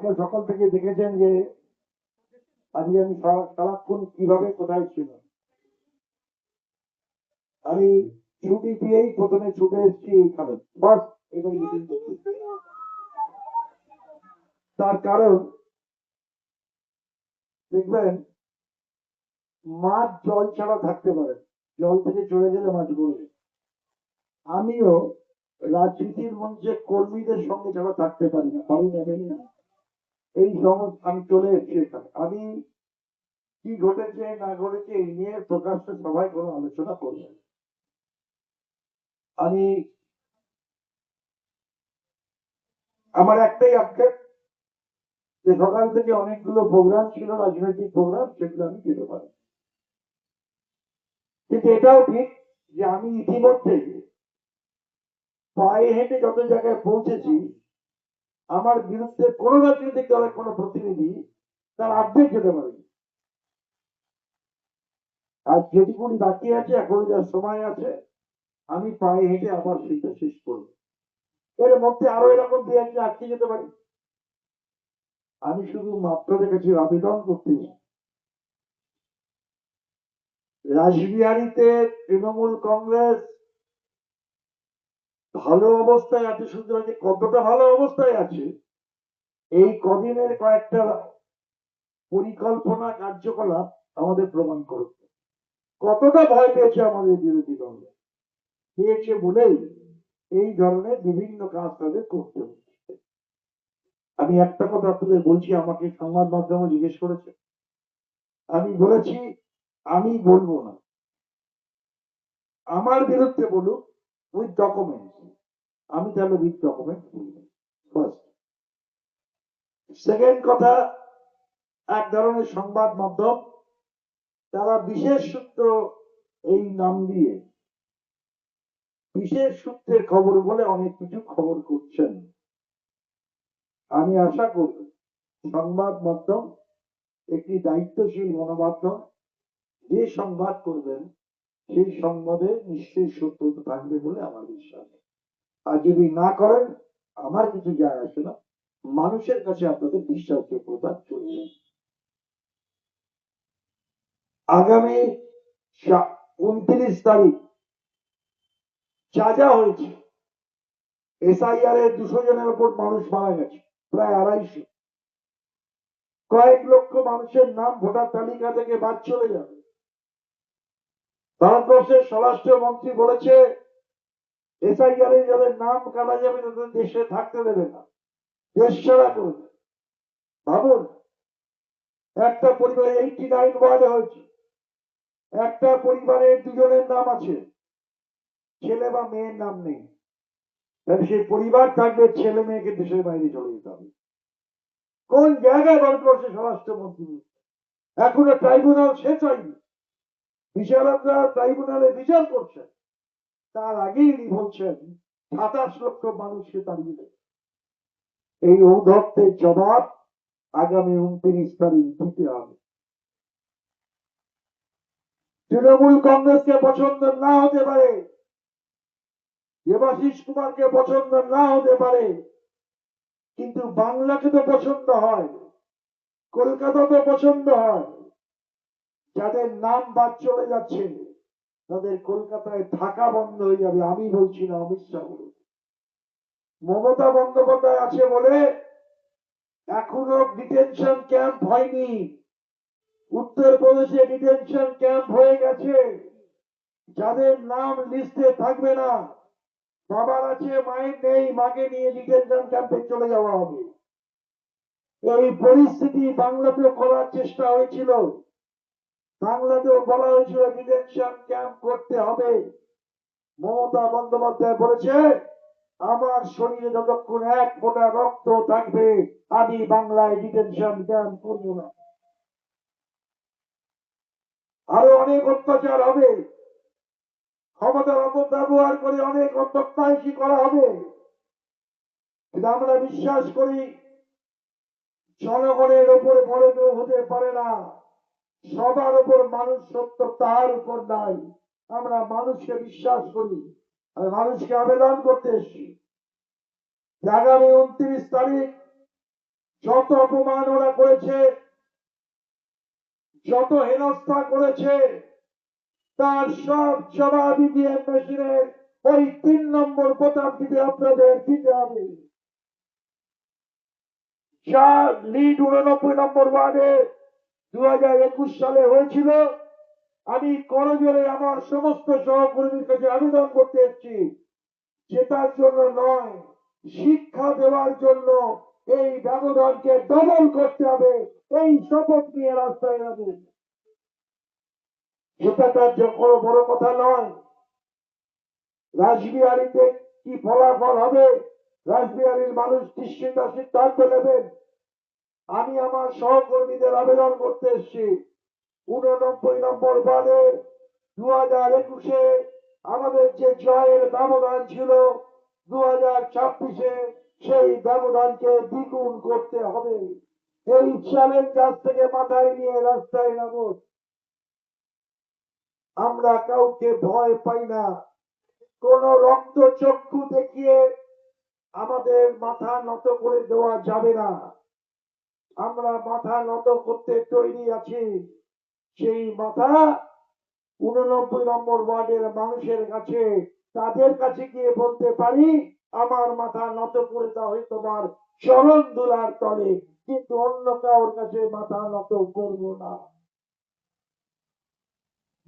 আপনার সকাল থেকে দেখেছেন যে আজকে আমি সারাক্ষণ কিভাবে কোথায় ছিল। আমি ছুটি দিয়েই প্রথমে ছুটে এসেছি এইখানে, বাস এটাই মিটিং করতে। তার কারণ দেখবেন, মাছ জল ছাড়া থাকতে পারে, জল থেকে চলে গেলে মাছ বলবে। আমিও রাজনীতির মঞ্চে কর্মীদের সঙ্গে ছাড়া থাকতে পারি না, পারি না, মেনে না। এই সমস্ত আমি চলে এসেছি এখানে। আমি কি ঘটেছে না ঘটেছে এই নিয়ে প্রকাশ্য সবাই কোনো আলোচনা করবেন। আমি আমার একটাই আক্ষেপ যে সকাল থেকে অনেকগুলো প্রোগ্রাম ছিল, রাজনৈতিক প্রোগ্রাম, সেগুলো আমি যেতে পারি। কিন্তু এটাও ঠিক যে আমি ইতিমধ্যে পায়ে হেঁটে যত জায়গায় পৌঁছেছি, আমার বিরুদ্ধে কোন রাজনৈতিক দলের কোন প্রতিনিধি তার অর্ধেক যেতে পারেনি। আর যেটুকুনি বাকি আছে, এখন যা সময় আছে, আমি পায়ে হেঁটে আবার সেটা শেষ করবো। এর মধ্যে আরো এরকম দু একটা আটকে যেতে পারি। আমি শুধু আপনাদের কাছে আবেদন করতেছি, রাসবিহারীতে তৃণমূল কংগ্রেস ভালো অবস্থায় আছে, শুধু যে কতটা ভালো অবস্থায় আছে এই কদিনের কয়েকটা পরিকল্পনা কার্যকলাপ আমাদের প্রমাণ করবে কতটা ভয় পেয়েছে আমাদের বিরোধী দল। পেয়েছে বলেই এই ধরনের বিভিন্ন কাজ তাদের করতে হচ্ছে। আমি একটা কথা আপনাদের বলছি, আমাকে সংবাদ মাধ্যমে জিজ্ঞেস করেছে, আমি বলেছি আমি বলবো না, আমার বিরুদ্ধে বলুক উইথ ডকুমেন্ট, আমি তাহলে উইথ ডকুমেন্ট বলবো। ফার্স্ট। সেকেন্ড কথা, এক ধরনের সংবাদ মাধ্যম তারা বিশেষ সূত্র এই নাম দিয়ে বিশেষ সূত্রের খবর বলে অনেক কিছু খবর করছেন। আমি আশা করি সংবাদ মাধ্যম একটি দায়িত্বশীল গণমাধ্যম, যে সংবাদ করবেন সেই সংবাদে নিশ্চয়ই সত্যতা থাকবে বলে আমার বিশ্বাস। আর যদি না করেন, আমার কিছু যায় আসে না, মানুষের কাছে আপনাদের বিশ্বাসযোগ্যতা চলবে। আগামী 29 তারিখ যা যা হয়েছে, এসআইআর এর 200 জনের উপর মানুষ মারা গেছে, প্রায় 250। কয়েক লক্ষ মানুষের নাম ভোটার তালিকা থেকে বাদ চলে যাবে। ভারতবর্ষের স্বরাষ্ট্রমন্ত্রী বলেছে এসআইআর এ যাদের নাম কাটা যাবে তাদের দেশে থাকতে দেবে না, দেশ ছাড়া করবে। ভাবুন, একটা পরিবারে 89 ওয়ার্ডে হয়েছে, একটা পরিবারে দুজনের নাম আছে, ছেলে বা মেয়ের নাম নেই, তাহলে সেই পরিবার থাকবে, ছেলে মেয়েকে দেশের বাইরে চলে যেতে হবে। কোন জায়গায় ভারতবর্ষের স্বরাষ্ট্রমন্ত্রী? এখনো ট্রাইব্যুনাল শেষ হয়নি, বিচারকরা ট্রাইব্যুনালে বিচার করছেন, তার আগেই ইনি বলছেন 27 লক্ষ মানুষকে তাড়িয়ে দেবে। এই ঔদ্ধত্যের জবাব আগামী 29 তারিখ দিতে হবে। তৃণমূল কংগ্রেসকে পছন্দ না হতে পারে, দেবাশিস কুমারকে পছন্দ না হতে পারে, কিন্তু বাংলাকে তো পছন্দ হয়, কলকাতা তো পছন্দ হয়। যাদের নাম বাদ চলে যাচ্ছে তাদের কলকাতায় থাকা বন্ধ হয়ে যাবে। আমি বলছি না, অমিত শাহ বলছে। মমতা বন্দ্যোপাধ্যায় আছে বলে এখনো ডিটেনশন ক্যাম্প হয়নি, উত্তরপ্রদেশে ডিটেনশন ক্যাম্প হয়ে গেছে। যাদের নাম লিস্টে থাকবে না, বাবার আছে মায়ের নেই, মাকে নিয়ে ডিটেনশন ক্যাম্পে চলে যাওয়া হবে। এই পরিস্থিতি বাংলাতেও করার চেষ্টা হয়েছিল, বাংলাতেও বলা হয়েছিল ডিটেনশন ক্যাম্প করতে হবে। মমতা বন্দ্যোপাধ্যায় বলেছে আমার শরীরে যতক্ষণ এক ফোঁটা রক্ত থাকবে আমি বাংলায় ডিটেনশন ক্যাম্প করবো না। আরো অনেক অত্যাচার হবে, ক্ষমতার অপব্যবহার করে অনেক অত্যাচারী করা হবে, কিন্তু আমরা বিশ্বাস করি জনগণের উপরে বড় কেউ হতে পারে না, সবার উপর মানুষ সত্য, তার উপর নাই। আমরা মানুষকে বিশ্বাস করি, আর মানুষকে আবেদন করতে এসেছি আগামী 29 তারিখ যত অপমান ওরা করেছে, যত হেনস্থা করেছে, তার সব জবাব ইভিএম মেশিনের ওই 3 নম্বর বোতামটিতে আপনাদের দিতে হবে। যা লিড 89 নম্বর ওয়ার্ডে 2021 সালে হয়েছিল, আমি করজোরে আমার সমস্ত সহকর্মীর কাছে আবেদন করতে এসেছি, জেতার জন্য নয়, শিক্ষা দেওয়ার জন্য এই ব্যবধানকে ডবল করতে হবে। এই শপথ নিয়ে রাস্তায় নামুন। সেটাটা কোনো বড় কথা নয়। রাসবিহারীতে কি ফলাফল হবে, রাসবিহারীর মানুষ নিশ্চিত সিদ্ধান্ত নেবেন। আমি আমার সহকর্মীদের আবেদন করতে এসেছি, 89 নম্বর ওয়ার্ডে 2021-এ আমাদের যে জয়ের ব্যবধান ছিল, 2026-এ সেই ব্যবধানকে দ্বিগুণ করতে হবে। এই চ্যালেঞ্জ আজ থেকে মাথায় নিয়ে রাস্তায় নামুন। আমরা কাউকে ভয় পাই না। কোন রক্ত চক্ষু দেখিয়ে আমাদের মাথা নত করে দেওয়া যাবে না। আমরা মাথা নত করতে তৈরি আছি। সেই মাথা 89 নম্বর ওয়ার্ডের মানুষের কাছে, তাদের কাছে গিয়ে বলতে পারি, আমার মাথা নত করে দাও তোমার চরণ দুলার তলে, কিন্তু অন্য কারোর কাছে মাথা নত করব না।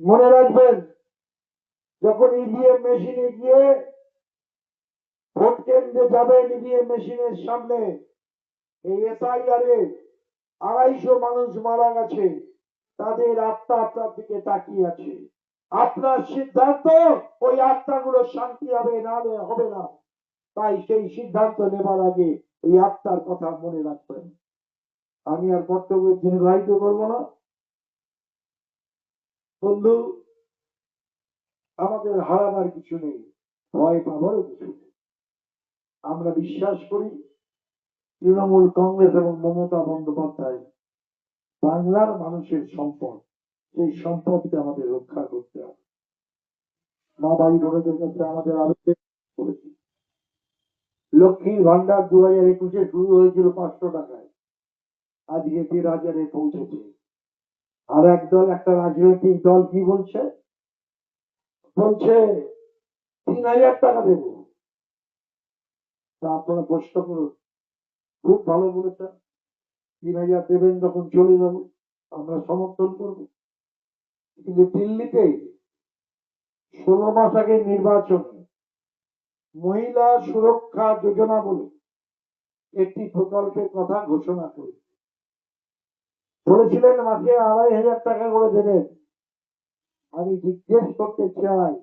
মনে রাখবেন, যখন ইভিএম মেশিনে গিয়ে ভোট কেন্দ্রে যাবেন, ইভিএম মেশিনের সামনে এই এসআইআর এ 250 মানুষ মারা গেছে, তাদের আত্মা আপনার দিকে তাকিয়ে আছে। আপনার সিদ্ধান্ত ওই আত্মাগুলো শান্তি হবে, নাহলে হবে না। তাই সেই সিদ্ধান্ত নেবার আগে ওই আত্মার কথা মনে রাখবেন। আমি আর বক্তব্য দীর্ঘায়িত করবো না। বন্ধু, আমাদের হারাবার কিছু নেই, ভয় পাবারও কিছু নেই। আমরা বিশ্বাস করি তৃণমূল কংগ্রেস এবং মমতা বন্দ্যোপাধ্যায় বাংলার মানুষের সম্পদ, এই সম্পদকে আমাদের রক্ষা করতে হবে। মা ভাই বোনদের কাছে আমাদের আবেদন করেছি, লক্ষ্মীর ভান্ডার 2021-এ শুরু হয়েছিল 500 টাকায়, আজকে 1,500-এ পৌঁছেছে। আর একদল, একটা রাজনৈতিক দল কি বলছে, বলছে 3,000 টাকা দেব। তা আপনারা প্রশ্ন করুন, খুব ভালো বলেছেন, 3,000 দেবেন, যখন চলে যাব আমরা সমর্থন করব। কিন্তু দিল্লিতে 16 মাস আগে নির্বাচনে মহিলা সুরক্ষা যোজনা বলে একটি প্রকল্পের কথা ঘোষণা করে বলেছিলেন মাসে 2,500 টাকা করে দেবেন। আমি জিজ্ঞেস করতে চাই,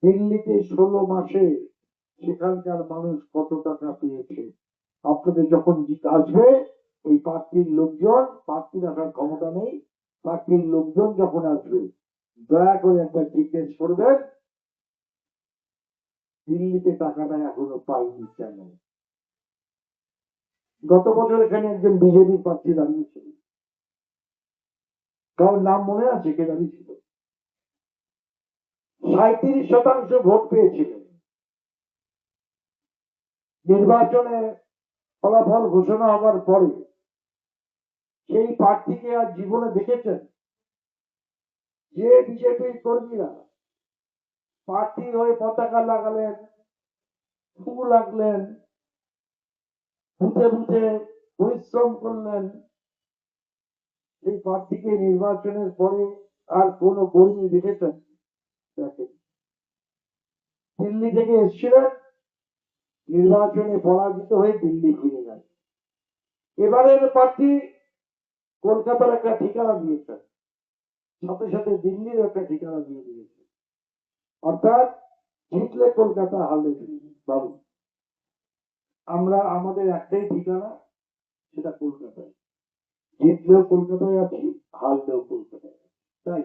দিল্লিতে 16 মাসে সেখানকার মানুষ কত টাকা পেয়েছে? আপনাদের যখন আসবে ওই পার্টির লোকজন, পার্টির আসার ক্ষমতা নেই, পার্টির লোকজন যখন আসবে, দয়া করে একবার জিজ্ঞেস করবেন দিল্লিতে টাকাটা এখনো পাইনি কেন। গত বছর এখানে একজন বিজেপি প্রার্থী দাঁড়িয়েছিল, কারণ নাম মনে আছে কে দাঁড়িয়েছিল? 37% ভোট পেয়েছিলেন। নির্বাচনে ফলাফল ঘোষণা হবার পরে সেই প্রার্থীকে আর জীবনে দেখেছেন? যে বিজেপির কর্মীরা প্রার্থীর হয়ে পতাকা লাগালেন, ফুল আঁকলেন, বুথে বুথে পরিশ্রম করলেন, সেই প্রার্থীকে নির্বাচনের পরে আর কোন কর্মী দেখেছেন? দেখেন। দিল্লি থেকে এসেছিলেন, নির্বাচনে পরাজিত হয়ে দিল্লি ফিরে গেল। এবারের প্রার্থী কলকাতার একটা ঠিকানা দিয়েছেন, সাথে সাথে দিল্লির একটা ঠিকানা দিয়ে দিয়েছে। অর্থাৎ জিতলে কলকাতা, হারলে দিল্লি। বাবু, আমরা আমাদের একটাই ঠিকানা, সেটা কলকাতায়। জিতলেও কলকাতায় আছি, হারলেও কলকাতায় আছি। তাই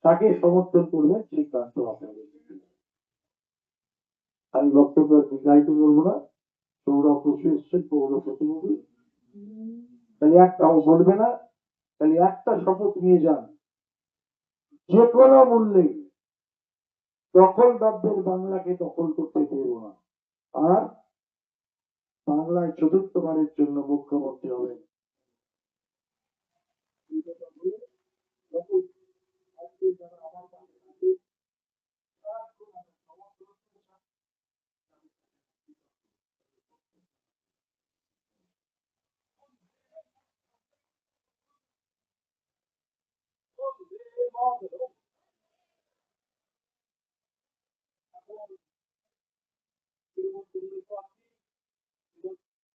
তাকে সমর্থন করবেন, সিদ্ধান্ত আপনাদের। আমি বক্তব্য দীর্ঘায়িত করবো না। সৌরভ বসু এসছেন, পৌর প্রতিনিধি, তাহলে একটাও বলবে না। তাহলে একটা শপথ নিয়ে যান, যে কোনো মূল্যে দখলদারদের বাংলাকে দখল করতে দেব না। আর বাংলায় চতুর্থবারের জন্য মুখ্যমন্ত্রী হবেন।